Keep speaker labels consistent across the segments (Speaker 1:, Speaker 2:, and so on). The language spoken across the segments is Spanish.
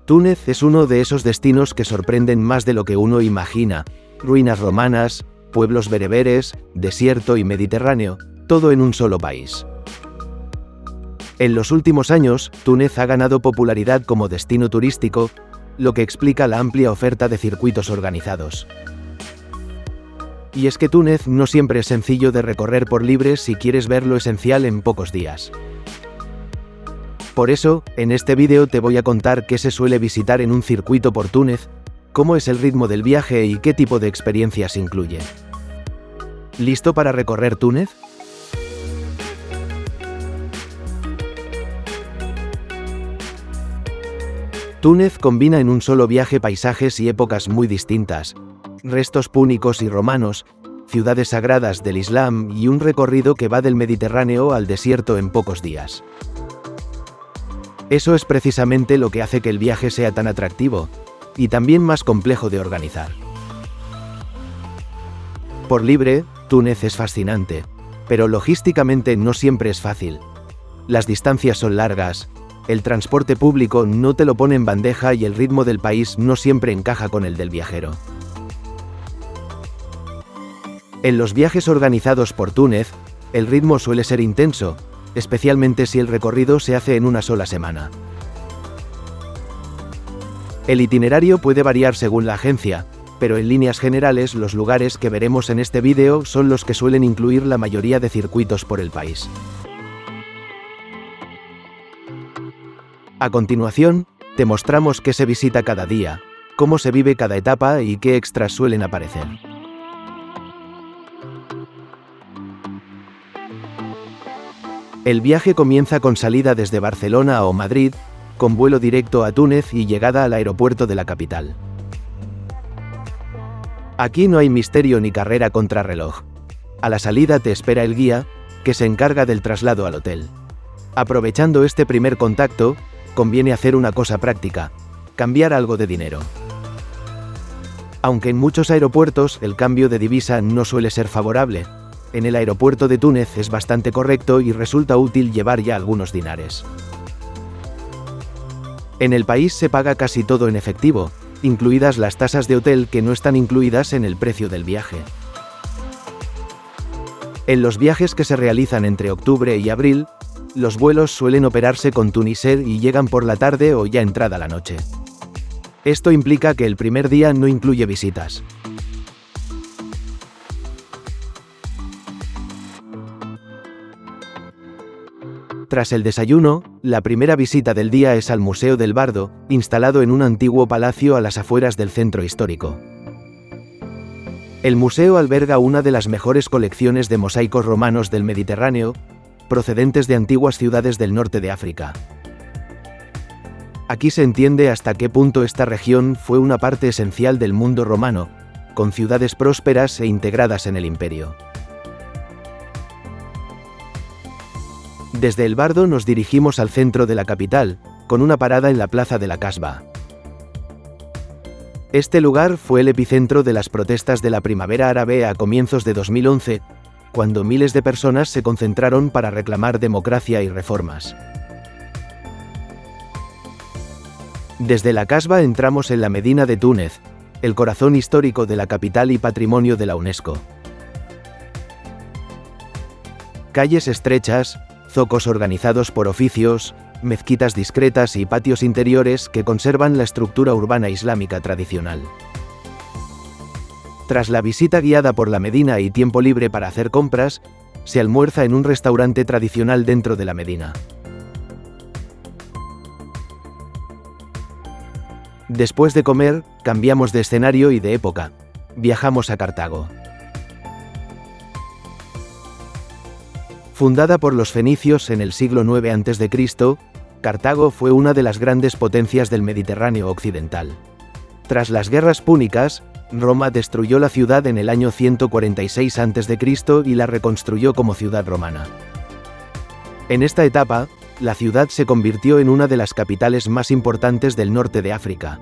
Speaker 1: Túnez es uno de esos destinos que sorprenden más de lo que uno imagina. Ruinas romanas, pueblos bereberes, desierto y Mediterráneo, todo en un solo país. En los últimos años, Túnez ha ganado popularidad como destino turístico, lo que explica la amplia oferta de circuitos organizados. Y es que Túnez no siempre es sencillo de recorrer por libre si quieres ver lo esencial en pocos días. Por eso, en este vídeo te voy a contar qué se suele visitar en un circuito por Túnez, cómo es el ritmo del viaje y qué tipo de experiencias incluye. ¿Listo para recorrer Túnez? Túnez combina en un solo viaje paisajes y épocas muy distintas, restos púnicos y romanos, ciudades sagradas del Islam y un recorrido que va del Mediterráneo al desierto en pocos días. Eso es precisamente lo que hace que el viaje sea tan atractivo, y también más complejo de organizar. Por libre, Túnez es fascinante, pero logísticamente no siempre es fácil. Las distancias son largas, el transporte público no te lo pone en bandeja y el ritmo del país no siempre encaja con el del viajero. En los viajes organizados por Túnez, el ritmo suele ser intenso, especialmente si el recorrido se hace en una sola semana. El itinerario puede variar según la agencia, pero en líneas generales los lugares que veremos en este vídeo son los que suelen incluir la mayoría de circuitos por el país. A continuación, te mostramos qué se visita cada día, cómo se vive cada etapa y qué extras suelen aparecer. El viaje comienza con salida desde Barcelona o Madrid, con vuelo directo a Túnez y llegada al aeropuerto de la capital. Aquí no hay misterio ni carrera contrarreloj. A la salida te espera el guía, que se encarga del traslado al hotel. Aprovechando este primer contacto, conviene hacer una cosa práctica: cambiar algo de dinero. Aunque en muchos aeropuertos el cambio de divisa no suele ser favorable, en el aeropuerto de Túnez es bastante correcto y resulta útil llevar ya algunos dinares. En el país se paga casi todo en efectivo, incluidas las tasas de hotel que no están incluidas en el precio del viaje. En los viajes que se realizan entre octubre y abril, los vuelos suelen operarse con Tunisair y llegan por la tarde o ya entrada la noche. Esto implica que el primer día no incluye visitas. Tras el desayuno, la primera visita del día es al Museo del Bardo, instalado en un antiguo palacio a las afueras del centro histórico. El museo alberga una de las mejores colecciones de mosaicos romanos del Mediterráneo, procedentes de antiguas ciudades del norte de África. Aquí se entiende hasta qué punto esta región fue una parte esencial del mundo romano, con ciudades prósperas e integradas en el imperio. Desde el Bardo nos dirigimos al centro de la capital, con una parada en la plaza de la Casbah. Este lugar fue el epicentro de las protestas de la primavera árabe a comienzos de 2011, cuando miles de personas se concentraron para reclamar democracia y reformas. Desde la Casbah entramos en la Medina de Túnez, el corazón histórico de la capital y patrimonio de la UNESCO. Calles estrechas, zocos organizados por oficios, mezquitas discretas y patios interiores que conservan la estructura urbana islámica tradicional. Tras la visita guiada por la Medina y tiempo libre para hacer compras, se almuerza en un restaurante tradicional dentro de la Medina. Después de comer, cambiamos de escenario y de época. Viajamos a Cartago. Fundada por los fenicios en el siglo IX a.C., Cartago fue una de las grandes potencias del Mediterráneo occidental. Tras las guerras púnicas, Roma destruyó la ciudad en el año 146 a.C. y la reconstruyó como ciudad romana. En esta etapa, la ciudad se convirtió en una de las capitales más importantes del norte de África.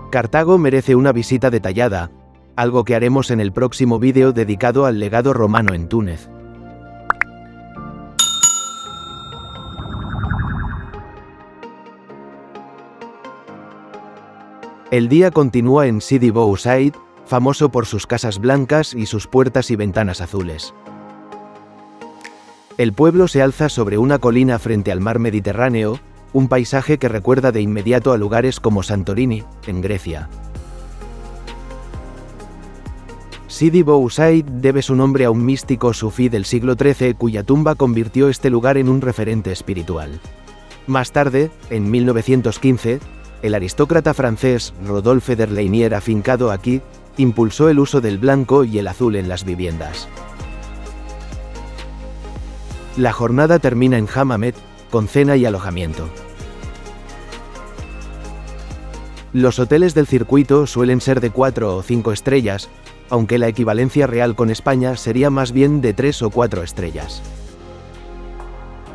Speaker 1: Cartago merece una visita detallada, algo que haremos en el próximo vídeo dedicado al legado romano en Túnez. El día continúa en Sidi Bou Said, famoso por sus casas blancas y sus puertas y ventanas azules. El pueblo se alza sobre una colina frente al mar Mediterráneo, un paisaje que recuerda de inmediato a lugares como Santorini, en Grecia. Sidi Bou Said debe su nombre a un místico sufí del siglo XIII cuya tumba convirtió este lugar en un referente espiritual. Más tarde, en 1915, el aristócrata francés Rodolphe de Leynier, afincado aquí, impulsó el uso del blanco y el azul en las viviendas. La jornada termina en Hammamet, con cena y alojamiento. Los hoteles del circuito suelen ser de 4 o 5 estrellas, aunque la equivalencia real con España sería más bien de 3 o 4 estrellas.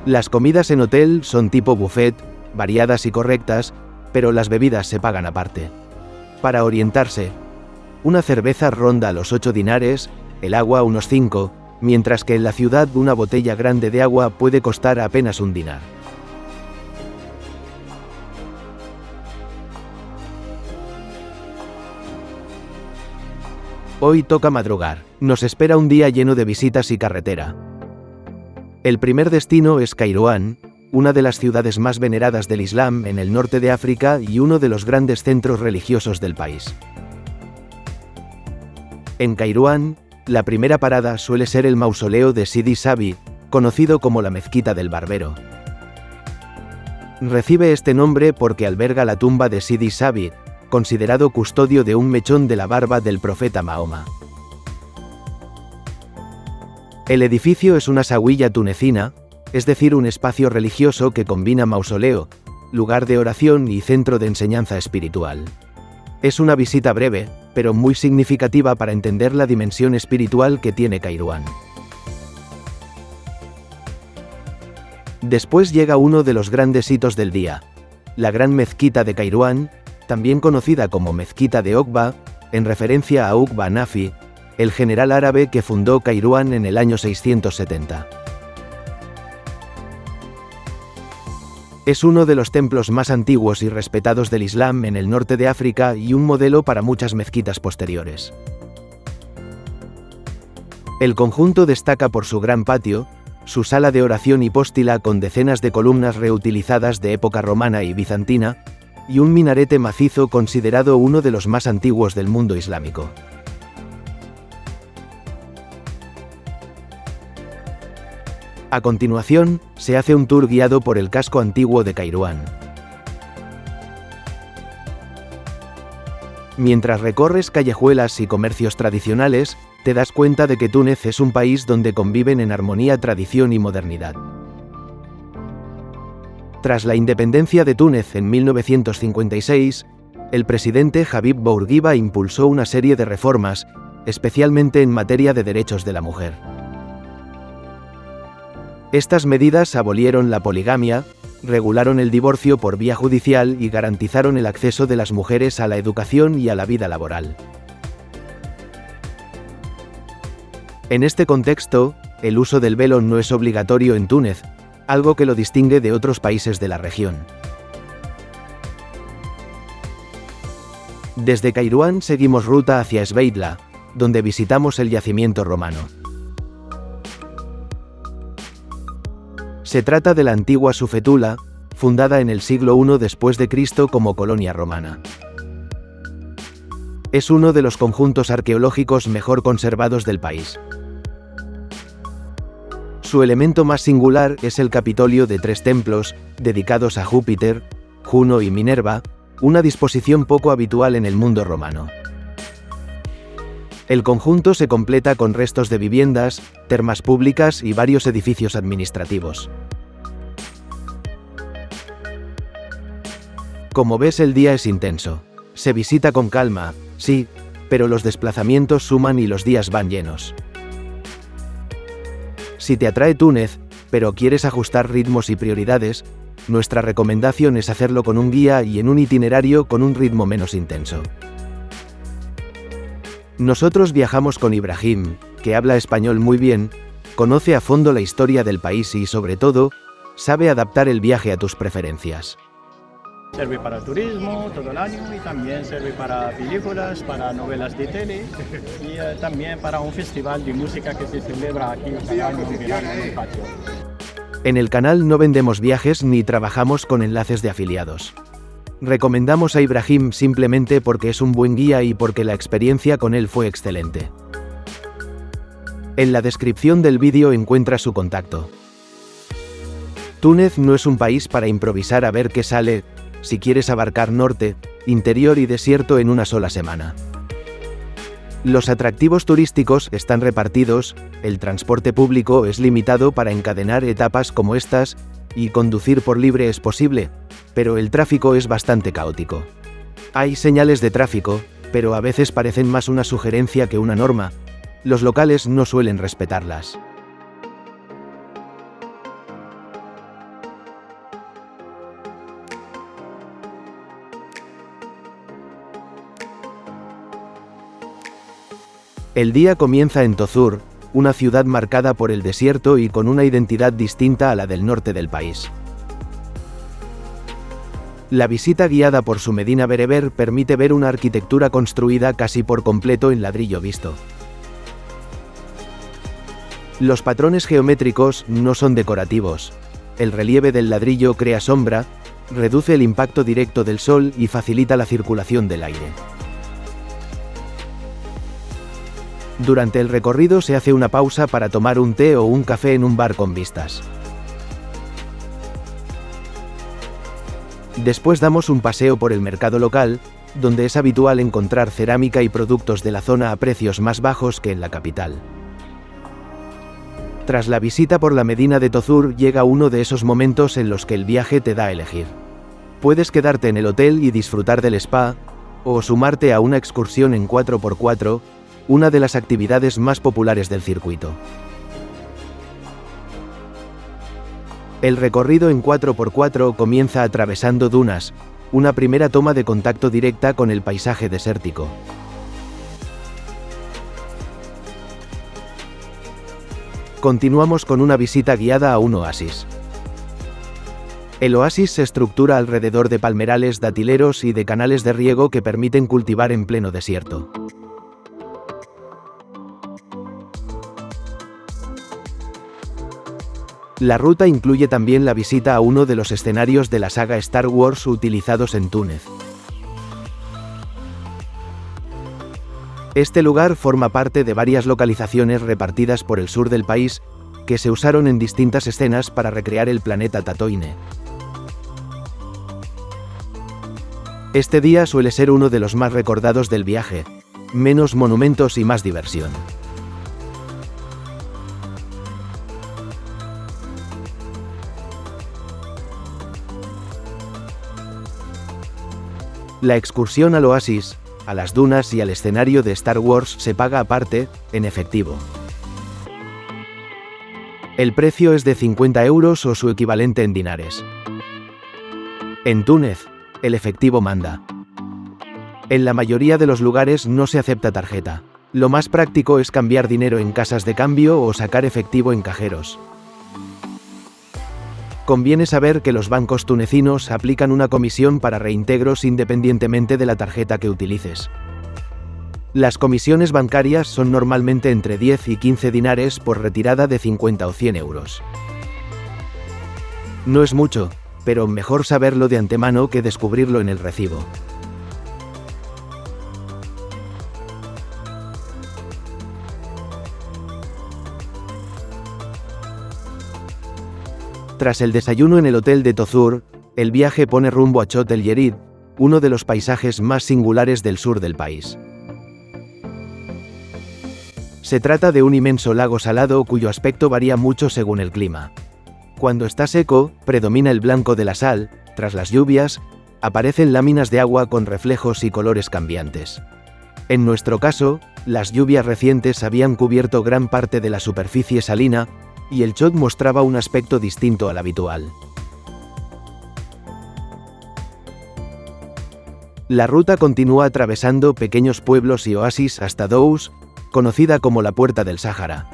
Speaker 1: Las comidas en hotel son tipo buffet, variadas y correctas, pero las bebidas se pagan aparte. Para orientarse, una cerveza ronda los 8 dinares, el agua unos 5, mientras que en la ciudad una botella grande de agua puede costar apenas un dinar. Hoy toca madrugar. Nos espera un día lleno de visitas y carretera. El primer destino es Kairouan, una de las ciudades más veneradas del Islam en el norte de África y uno de los grandes centros religiosos del país. En Kairouan, la primera parada suele ser el mausoleo de Sidi Sabi, conocido como la Mezquita del Barbero. Recibe este nombre porque alberga la tumba de Sidi Sabi, considerado custodio de un mechón de la barba del profeta Mahoma. El edificio es una sawilla tunecina, es decir, un espacio religioso que combina mausoleo, lugar de oración y centro de enseñanza espiritual. Es una visita breve, pero muy significativa para entender la dimensión espiritual que tiene Kairouan. Después llega uno de los grandes hitos del día, la Gran Mezquita de Kairouan, también conocida como Mezquita de Oqba, en referencia a Uqba Nafi, el general árabe que fundó Kairouan en el año 670. Es uno de los templos más antiguos y respetados del Islam en el norte de África y un modelo para muchas mezquitas posteriores. El conjunto destaca por su gran patio, su sala de oración hipóstila con decenas de columnas reutilizadas de época romana y bizantina, y un minarete macizo considerado uno de los más antiguos del mundo islámico. A continuación, se hace un tour guiado por el casco antiguo de Kairouan. Mientras recorres callejuelas y comercios tradicionales, te das cuenta de que Túnez es un país donde conviven en armonía tradición y modernidad. Tras la independencia de Túnez en 1956, el presidente Habib Bourguiba impulsó una serie de reformas, especialmente en materia de derechos de la mujer. Estas medidas abolieron la poligamia, regularon el divorcio por vía judicial y garantizaron el acceso de las mujeres a la educación y a la vida laboral. En este contexto, el uso del velo no es obligatorio en Túnez, algo que lo distingue de otros países de la región. Desde Kairouan seguimos ruta hacia Esbeitla, donde visitamos el yacimiento romano. Se trata de la antigua Sufetula, fundada en el siglo I después de Cristo como colonia romana. Es uno de los conjuntos arqueológicos mejor conservados del país. Su elemento más singular es el Capitolio de 3 templos, dedicados a Júpiter, Juno y Minerva, una disposición poco habitual en el mundo romano. El conjunto se completa con restos de viviendas, termas públicas y varios edificios administrativos. Como ves, el día es intenso. Se visita con calma, sí, pero los desplazamientos suman y los días van llenos. Si te atrae Túnez, pero quieres ajustar ritmos y prioridades, nuestra recomendación es hacerlo con un guía y en un itinerario con un ritmo menos intenso. Nosotros viajamos con Ibrahim, que habla español muy bien, conoce a fondo la historia del país y, sobre todo, sabe adaptar el viaje a tus preferencias.
Speaker 2: Sirve para turismo todo el año y también sirve para películas, para novelas de tele y también para un festival de música que se celebra aquí cada año en verano en el patio.
Speaker 1: En el canal no vendemos viajes ni trabajamos con enlaces de afiliados. Recomendamos a Ibrahim simplemente porque es un buen guía y porque la experiencia con él fue excelente. En la descripción del vídeo encuentra su contacto. Túnez no es un país para improvisar a ver qué sale, si quieres abarcar norte, interior y desierto en una sola semana. Los atractivos turísticos están repartidos, el transporte público es limitado para encadenar etapas como estas, y conducir por libre es posible, pero el tráfico es bastante caótico. Hay señales de tráfico, pero a veces parecen más una sugerencia que una norma. Los locales no suelen respetarlas. El día comienza en Tozur, una ciudad marcada por el desierto y con una identidad distinta a la del norte del país. La visita guiada por su Medina Bereber permite ver una arquitectura construida casi por completo en ladrillo visto. Los patrones geométricos no son decorativos. El relieve del ladrillo crea sombra, reduce el impacto directo del sol y facilita la circulación del aire. Durante el recorrido se hace una pausa para tomar un té o un café en un bar con vistas. Después damos un paseo por el mercado local, donde es habitual encontrar cerámica y productos de la zona a precios más bajos que en la capital. Tras la visita por la Medina de Tozur llega uno de esos momentos en los que el viaje te da a elegir. Puedes quedarte en el hotel y disfrutar del spa, o sumarte a una excursión en 4x4, una de las actividades más populares del circuito. El recorrido en 4x4 comienza atravesando dunas, una primera toma de contacto directa con el paisaje desértico. Continuamos con una visita guiada a un oasis. El oasis se estructura alrededor de palmerales datileros y de canales de riego que permiten cultivar en pleno desierto. La ruta incluye también la visita a uno de los escenarios de la saga Star Wars utilizados en Túnez. Este lugar forma parte de varias localizaciones repartidas por el sur del país, que se usaron en distintas escenas para recrear el planeta Tatooine. Este día suele ser uno de los más recordados del viaje, menos monumentos y más diversión. La excursión al oasis, a las dunas y al escenario de Star Wars se paga aparte, en efectivo. El precio es de 50 euros o su equivalente en dinares. En Túnez, el efectivo manda. En la mayoría de los lugares no se acepta tarjeta. Lo más práctico es cambiar dinero en casas de cambio o sacar efectivo en cajeros. Conviene saber que los bancos tunecinos aplican una comisión para reintegros independientemente de la tarjeta que utilices. Las comisiones bancarias son normalmente entre 10 y 15 dinares por retirada de 50 o 100 euros. No es mucho, pero mejor saberlo de antemano que descubrirlo en el recibo. Tras el desayuno en el hotel de Tozur, el viaje pone rumbo a Chott el Yerid, uno de los paisajes más singulares del sur del país. Se trata de un inmenso lago salado cuyo aspecto varía mucho según el clima. Cuando está seco, predomina el blanco de la sal, tras las lluvias, aparecen láminas de agua con reflejos y colores cambiantes. En nuestro caso, las lluvias recientes habían cubierto gran parte de la superficie salina, y el Chott mostraba un aspecto distinto al habitual. La ruta continúa atravesando pequeños pueblos y oasis hasta Dous, conocida como la Puerta del Sáhara.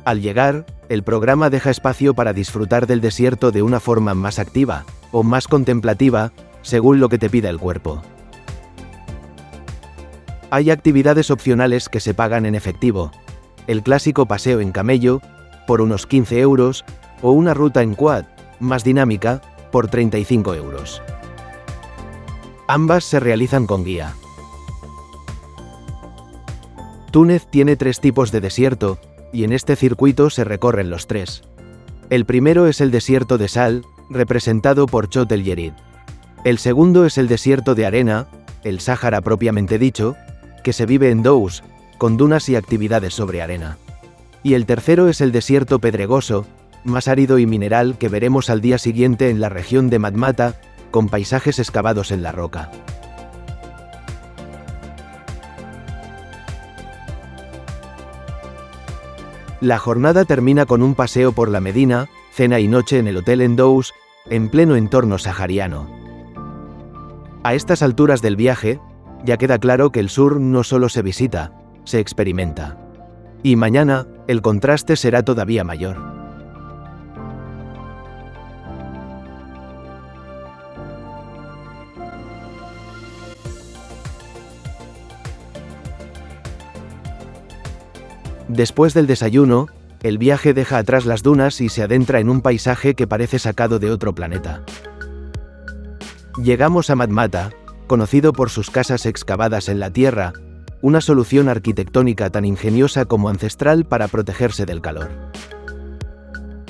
Speaker 1: Al llegar, el programa deja espacio para disfrutar del desierto de una forma más activa, o más contemplativa, según lo que te pida el cuerpo. Hay actividades opcionales que se pagan en efectivo. El clásico paseo en camello, por unos 15 euros, o una ruta en quad, más dinámica, por 35 euros. Ambas se realizan con guía. Túnez tiene 3 tipos de desierto, y en este circuito se recorren los 3. El primero es el desierto de sal, representado por Chott el Djerid. El segundo es el desierto de arena, el Sáhara propiamente dicho, que se vive en Dous, con dunas y actividades sobre arena. Y el tercero es el desierto pedregoso, más árido y mineral que veremos al día siguiente en la región de Matmata, con paisajes excavados en la roca. La jornada termina con un paseo por la Medina, cena y noche en el hotel en Dous, en pleno entorno sahariano. A estas alturas del viaje, ya queda claro que el sur no solo se visita, se experimenta. Y mañana, el contraste será todavía mayor. Después del desayuno, el viaje deja atrás las dunas y se adentra en un paisaje que parece sacado de otro planeta. Llegamos a Matmata, conocido por sus casas excavadas en la tierra, una solución arquitectónica tan ingeniosa como ancestral para protegerse del calor.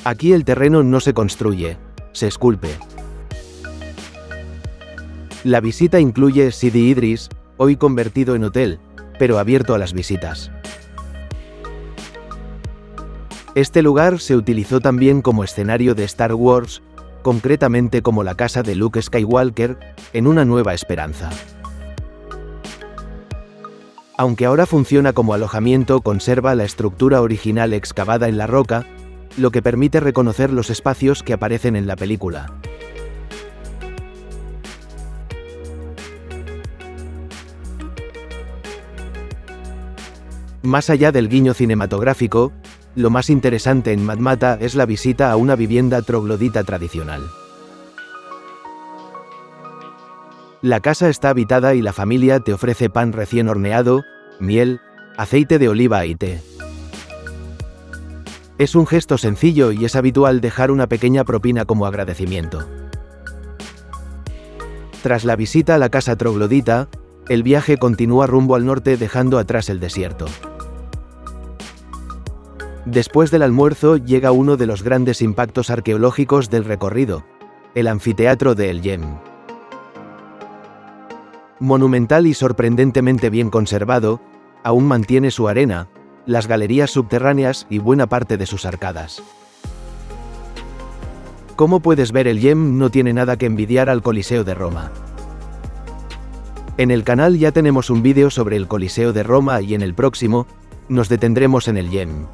Speaker 1: Aquí el terreno no se construye, se esculpe. La visita incluye Sidi Idris, hoy convertido en hotel, pero abierto a las visitas. Este lugar se utilizó también como escenario de Star Wars, concretamente como la casa de Luke Skywalker, en Una Nueva Esperanza. Aunque ahora funciona como alojamiento, conserva la estructura original excavada en la roca, lo que permite reconocer los espacios que aparecen en la película. Más allá del guiño cinematográfico, lo más interesante en Matmata es la visita a una vivienda troglodita tradicional. La casa está habitada y la familia te ofrece pan recién horneado, miel, aceite de oliva y té. Es un gesto sencillo y es habitual dejar una pequeña propina como agradecimiento. Tras la visita a la casa troglodita, el viaje continúa rumbo al norte dejando atrás el desierto. Después del almuerzo llega uno de los grandes impactos arqueológicos del recorrido, el anfiteatro de El Yem. Monumental y sorprendentemente bien conservado, aún mantiene su arena, las galerías subterráneas y buena parte de sus arcadas. Como puedes ver, El Yem no tiene nada que envidiar al Coliseo de Roma. En el canal ya tenemos un vídeo sobre el Coliseo de Roma y en el próximo, nos detendremos en El Yem.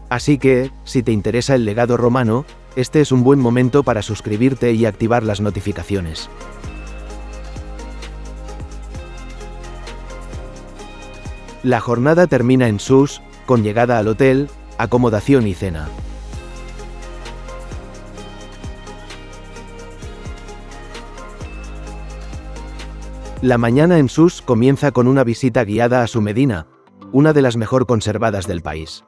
Speaker 1: Así que, si te interesa el legado romano, este es un buen momento para suscribirte y activar las notificaciones. La jornada termina en Sus, con llegada al hotel, acomodación y cena. La mañana en Sus comienza con una visita guiada a su Medina, una de las mejor conservadas del país.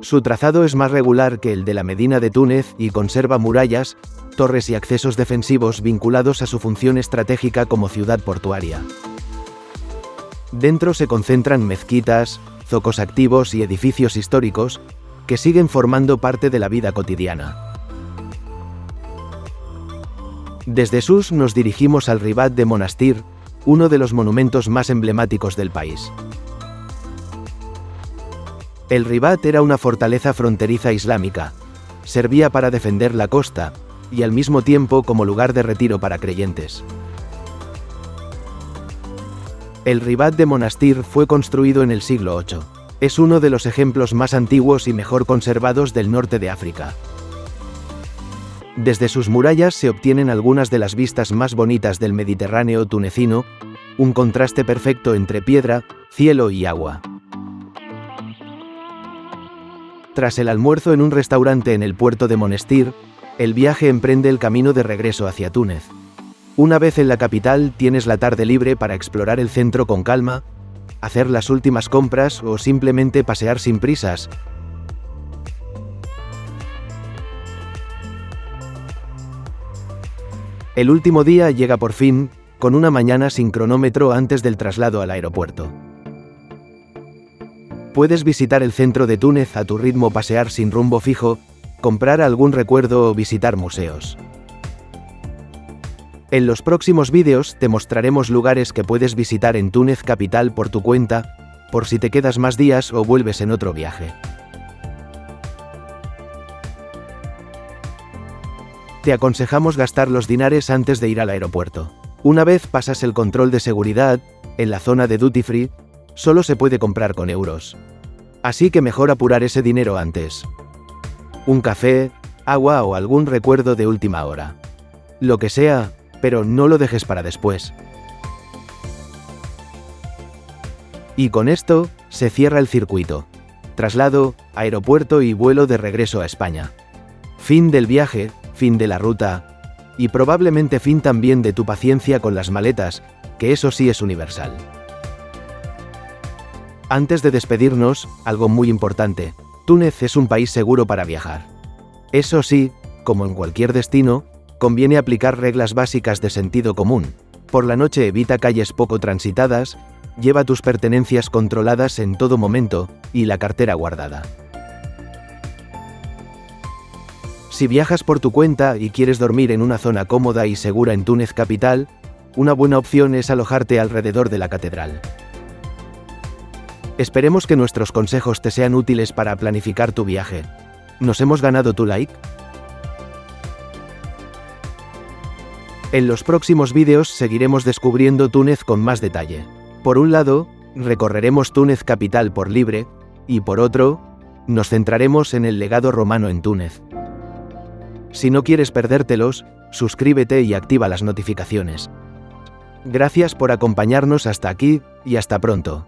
Speaker 1: Su trazado es más regular que el de la Medina de Túnez y conserva murallas, torres y accesos defensivos vinculados a su función estratégica como ciudad portuaria. Dentro se concentran mezquitas, zocos activos y edificios históricos, que siguen formando parte de la vida cotidiana. Desde Sus nos dirigimos al Ribat de Monastir, uno de los monumentos más emblemáticos del país. El Ribat era una fortaleza fronteriza islámica. Servía para defender la costa, y al mismo tiempo como lugar de retiro para creyentes. El Ribat de Monastir fue construido en el siglo VIII. Es uno de los ejemplos más antiguos y mejor conservados del norte de África. Desde sus murallas se obtienen algunas de las vistas más bonitas del Mediterráneo tunecino, un contraste perfecto entre piedra, cielo y agua. Tras el almuerzo en un restaurante en el puerto de Monestir, el viaje emprende el camino de regreso hacia Túnez. Una vez en la capital, tienes la tarde libre para explorar el centro con calma, hacer las últimas compras o simplemente pasear sin prisas. El último día llega por fin, con una mañana sin cronómetro antes del traslado al aeropuerto. Puedes visitar el centro de Túnez a tu ritmo, pasear sin rumbo fijo, comprar algún recuerdo o visitar museos. En los próximos vídeos te mostraremos lugares que puedes visitar en Túnez capital por tu cuenta, por si te quedas más días o vuelves en otro viaje. Te aconsejamos gastar los dinares antes de ir al aeropuerto. Una vez pasas el control de seguridad, en la zona de duty free, solo se puede comprar con euros. Así que mejor apurar ese dinero antes. Un café, agua o algún recuerdo de última hora. Lo que sea, pero no lo dejes para después. Y con esto, se cierra el circuito. Traslado, aeropuerto y vuelo de regreso a España. Fin del viaje, fin de la ruta, y probablemente fin también de tu paciencia con las maletas, que eso sí es universal. Antes de despedirnos, algo muy importante: Túnez es un país seguro para viajar. Eso sí, como en cualquier destino, conviene aplicar reglas básicas de sentido común. Por la noche evita calles poco transitadas, lleva tus pertenencias controladas en todo momento, y la cartera guardada. Si viajas por tu cuenta y quieres dormir en una zona cómoda y segura en Túnez capital, una buena opción es alojarte alrededor de la catedral. Esperemos que nuestros consejos te sean útiles para planificar tu viaje. ¿Nos hemos ganado tu like? En los próximos vídeos seguiremos descubriendo Túnez con más detalle. Por un lado, recorreremos Túnez capital por libre, y por otro, nos centraremos en el legado romano en Túnez. Si no quieres perdértelos, suscríbete y activa las notificaciones. Gracias por acompañarnos hasta aquí, y hasta pronto.